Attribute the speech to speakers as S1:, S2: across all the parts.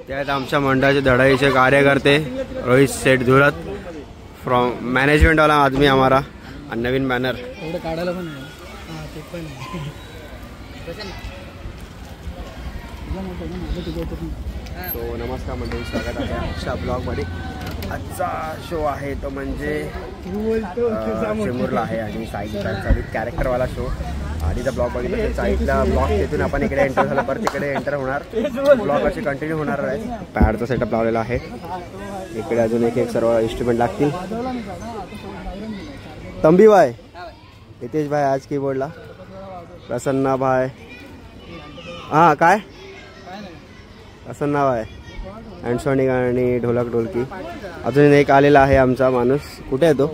S1: त्यात आमच्या मंडळाचे धडाईचे कार्यकर्ते रोहित सेठ धुरत फ्रॉम मॅनेजमेंट वाला आदमी हमारा आणि नवीन बॅनर काढायला पण सो नमस्कार मंडळी, स्वागत आहे आजच्या ब्लॉगमध्ये. आजचा शो आहे तो म्हणजे शेमूरला आहे आणि साईचा कॅरेक्टरवाला शो. आधीचा ब्लॉग बघितला तर साईडला ब्लॉग तिथून आपण इकडे एंटर झाला, परत तिकडे एंटर होणार. ब्लॉग असे कंटिन्यू होणार आहे. पॅडचा सेटअप लावलेला आहे. इकडे अजून एक एक सर्व इन्स्ट्रुमेंट लागतील. तंबी भाई, हितेश भाई आज कीबोर्डला, प्रसन्ना भाई, हां काय प्रसन्ना भाई, अँटोनी आणि ढोलक ढोलकी. अजून एक आलेला आहे आमचा माणूस. कुठे आहे तो?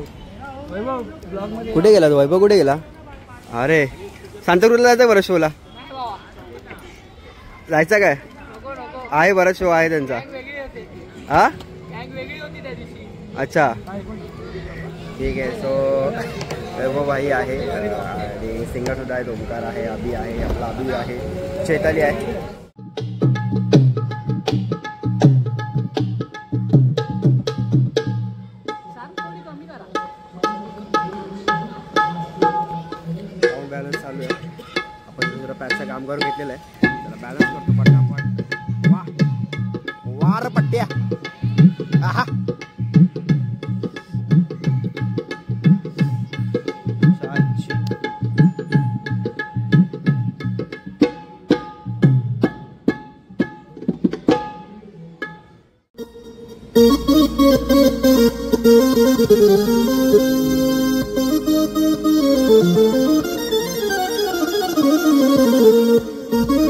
S1: कुठे गेला तो? वैभव कुठे गेला? अरे सांताक्रूजला जायचं बरं शोला, जायचं काय आहे? बराच शो आहे त्यांचा. हा अच्छा ठीक आहे. सो वैभव भाई आहे आणि सिंगर सुद्धा आहे, ओमकार आहे, अभि आहे, आपला अभि आहे, चैताली आहे. बॅलन्स चालू आहे. आपण दुसरं पॅचचं काम करून घेतलेलं आहे. त्याला बॅलन्स करतो पटापट. वा वार पट्ट्या. आहा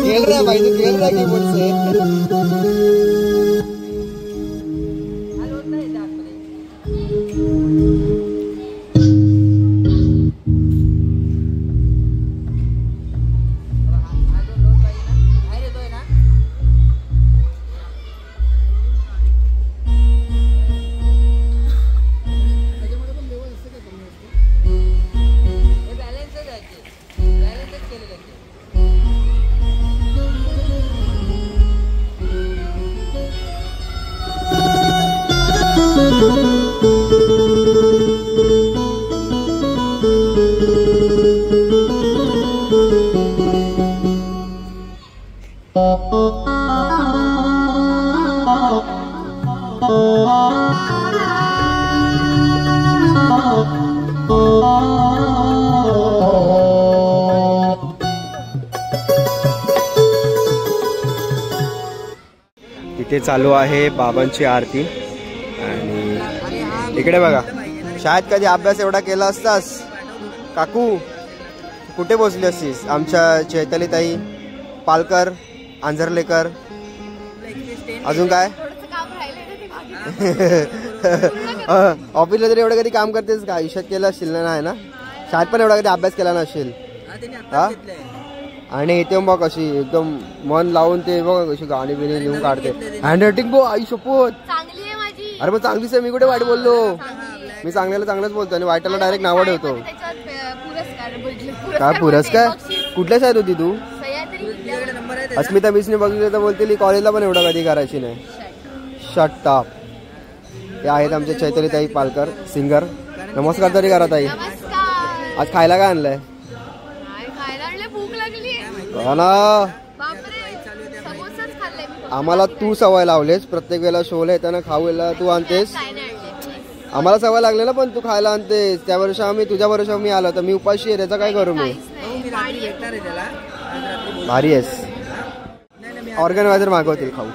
S1: खेल रहा है भाई, तो खेल रहा है कीबोर्ड से. इथे चालू आहे बाबांची आरती. आणि इकडे बघा, शाळेत कधी अभ्यास एवढा केला असतास काकू? कुठे बसली असतीस? आमच्या चैताली ताई पालकर, आंजरलेकर, अजून काय ऑफिसला तरी एवढं कधी काम करतेस का? आयुष्यात केलं असशील ना? नाही ना? शाळेत पण एवढा कधी अभ्यास केला नसेल. हा आणि इथे बघ कशी एकदम मन लावून ते बघ कशी गाणी बिणी लिहून काढते. हँड रायटिंग बघ आई शपथ. अरे मग चांगलीच आहे. मी कुठे वाईट बोललो? मी चांगल्याला चांगलंच बोलतो आणि वाईटाला डायरेक्ट नाव ठेवतो. काय पुरस्कार? कुठल्या शाळेत होती तू? अस्मिता मिसने बघितलं तर बोलते कॉलेजला पण एवढं कधी करायची नाही. Shut up. हे आहेत आमचे चैताली ताई पालकर, सिंगर. नमस्कार तरी करा ताई. आज खायला काय आणलंय? आम्हाला तू सवय लावलेस, प्रत्येक वेळेला शोला येताना खाऊला तू आणतेस. आम्हाला सवय लागले ना, पण तू खायला आणतेस. त्या वर्षी आम्ही तुझ्या वर्षी मी आलो तर मी उपाशी आहे. त्याचा काय करू मी? भारी आहेस. ऑर्गनायझर मागवतील खाऊ.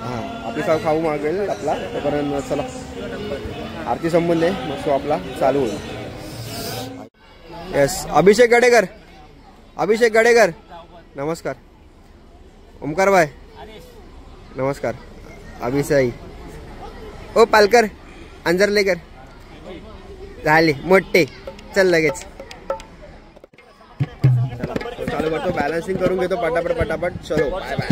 S1: हां आपली साव खाऊ मागेल आपला. तोपर्यंत चला आरती संबंध आहे मग सो आपला चालू होईल. येस अभिषेक गडेकर, अभिषेक गडेकर नमस्कार. ओमकार भाई नमस्कार. अभिसाई ओ पालकर, अंजरलेकर झाले मोठे. चल लगेच चालू करतो. बॅलन्सिंग करून घेतो पटापट पटापट. चलो बाय बाय.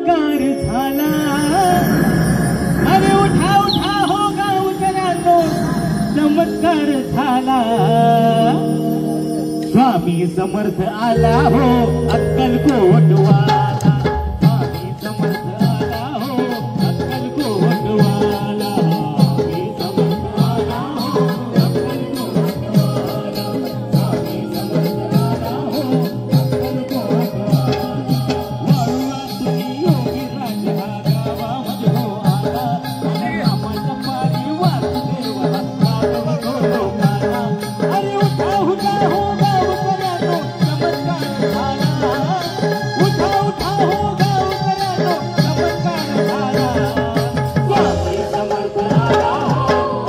S2: चमत्कार झाला. अरे उठा उठा हो गावकऱ्यांनो, चमत्कार झाला. स्वामी समर्थ आला हो अक्कलकोटवाला. स्वामी समर्थ आला हो अक्कलकोटवाला. स्वामी समर्थ आला हो अक्कलकोटवाला. स्वामी समर्थ आला हो अक्कलकोटवाला. वाळूला तुम्ही योगी राज हा गावामध्ये हो आला. रामाच्या पारी वासुदेवाला पाठवा तो लोकाला. अरे उठा उठा हो गावकऱ्यांनो, चमत्कार झाला. उठा उठा हो गावकऱ्यांनो, चमत्कार झाला. स्वामी समर्थ आला हो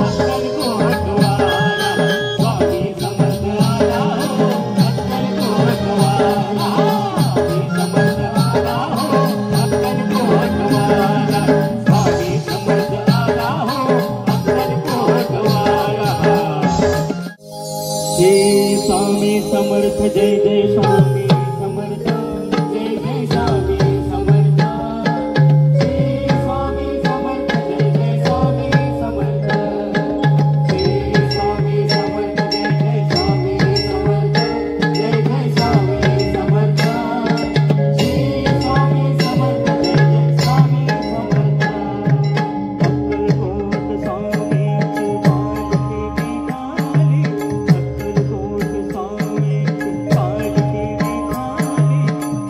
S2: अक्कलकोटवाला. स्वामी समर्थ आला हो अक्कलकोटवाला. स्वामी समर्थ आला हो अक्कलकोटवाला. स्वामी समर्थ आला हो अक्कलकोटवाला. जय स्वामी समर्थ, जय जय स्वामी समर्थ, जय जय स्वामी समर्थ. जय स्वामी समर्थ, जय जय स्वामी समर्थ. जय स्वामी समर्थ, जय जय स्वामी समर्थ. जय जय स्वामी समर्थ. जय स्वामी समर्थ, जय जय स्वामी समर्थ. अक्कलकोट स्वामीची पालखी निघाली. अक्कलकोट स्वामीची पालखी निघाली.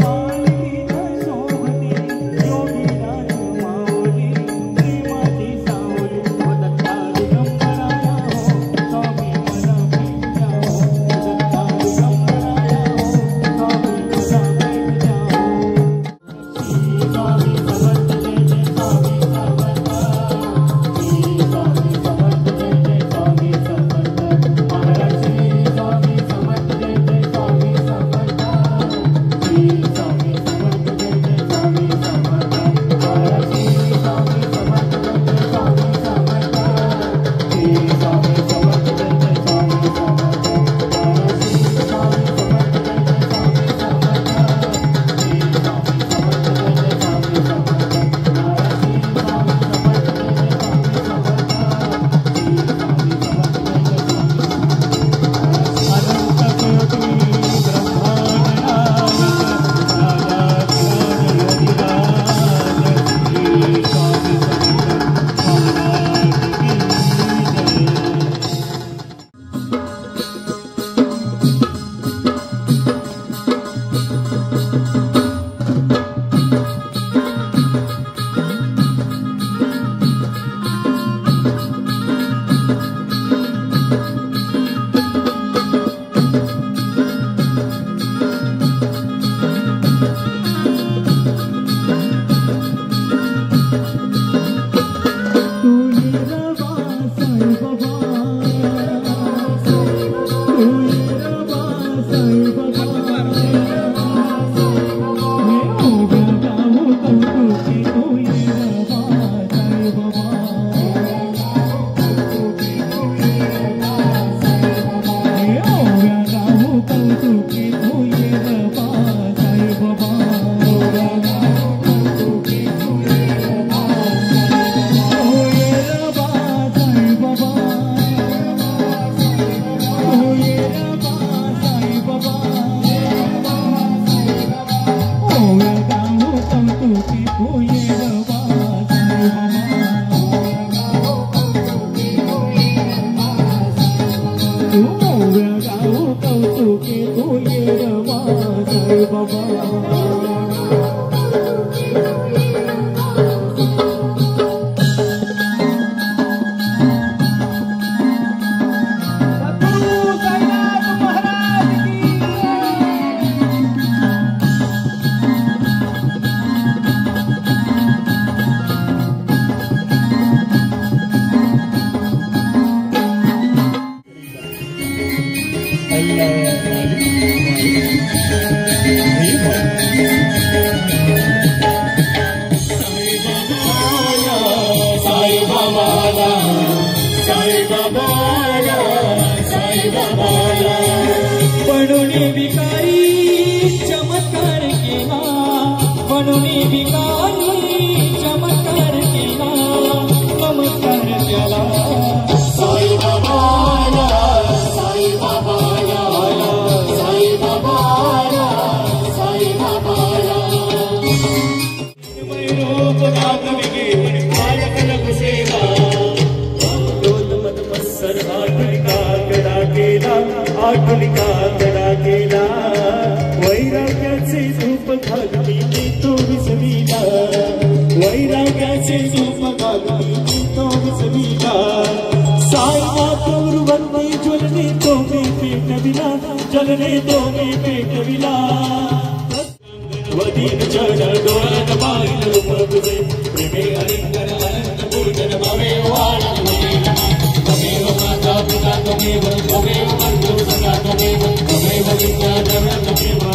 S2: पालखीत शोभते योगीराज माऊली. प्रेमाची सावली व दत्ता दिगंबराया हो. स्वामी मला भेट द्या हो. दत्ता दिगंबराया हो. स्वामी मला भेट द्या हो. श्री स्वामी समर्थ, जय जय स्वामी समर्थ. श्री स्वामी समर्थ, जय जय स्वामी समर्थ. महाराज श्री स्वामी समर्थ, जय जय स्वामी समर्थ. श्री स्वामी समर्थ, जय जय स्वामी समर्थ. महाराज श्री स्वामी समर्थ, जय जय स्वामी समर्थ. श्री स्वामी समर्थ, जय जय स्वामी समर्थ. महाराज श्री स्वामी समर्थ, जय जय स्वामी समर्थ. श्री स्वामी समर्थ, जय जय स्वामी समर्थ. महाराज श्री स्वामी समर्थ, जय जय स्वामी समर्थ. श्री स्वामी समर्थ, जय जय स्वामी समर्थ. अनंत कोटी ब्रह्मांड नायक राजाधिराज श्री स्वामी समर्थ महाराज की जय.
S3: बनून विकारी चमत्कार केला, बनून विकारी
S2: अंगणे तो मी पेटविला वदीन चढ डोळ्यात पाहिलं रूप तुझे प्रेमे अलिंगन अनंत पूजन भवेव वाणन त्वमेव माता पिता त्वमेव बंधु सखा त्वमेव विद्या जगत्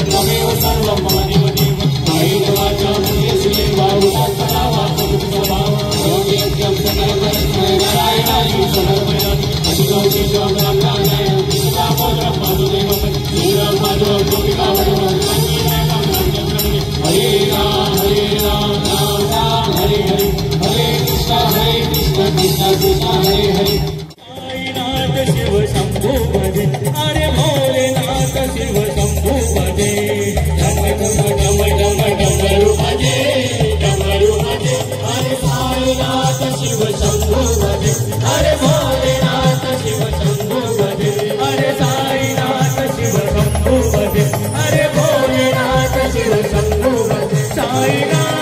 S2: त्वमेव सर्वं मम देव देव आईन वाचा महेश्वरी बाहुला सदावा सदुत्सभाव योग्यं सकलपरस्मै नारायणाय सर्वमयं अधिगौरी जोगरामनाय विश्वामोदरं माधुदेवं श्रीराम माधव गोपिकावनं हरे राम राम राम हरे हरे हरे कृष्ण कृष्ण कृष्ण हरे हरे साईनाथ शिव शंभू भजे अरे भोलेनाथ शिव शंभू भजे डम डम डम डम डमरू भजे अरे साईनाथ शिव शंभू भजे अरे भोलेनाथ शिव शंभू भजे अरे साईनाथ शिव शंभू भजे अरे भोलेनाथ शिव शंभू भजे साईनाथ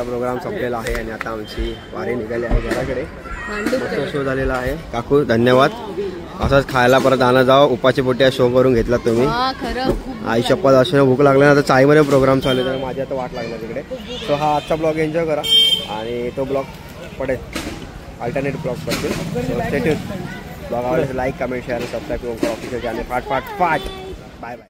S1: प्रोग्राम संपलेला आहे आणि आता आमची वारी निघाली आहे घराकडे. मस्त शो झालेला आहे. काकू धन्यवाद. असंच खायला परत आणा जाओ. उपाची पोटी शो करून घेतला तुम्ही. आई शपथ असे भूक लागली ना. आता चायमध्ये प्रोग्राम चालू आहे तर माझी आता वाट लागणार तिकडे. सो हा आजचा ब्लॉग एन्जॉय करा आणि तो ब्लॉग पडेल अल्टरनेट ब्लॉग पडतील. ब्लॉग आवडले लाईक कमेंट शेअर सबस्क्राईब करून ऑफिशियल चॅनल फाट बाय बाय.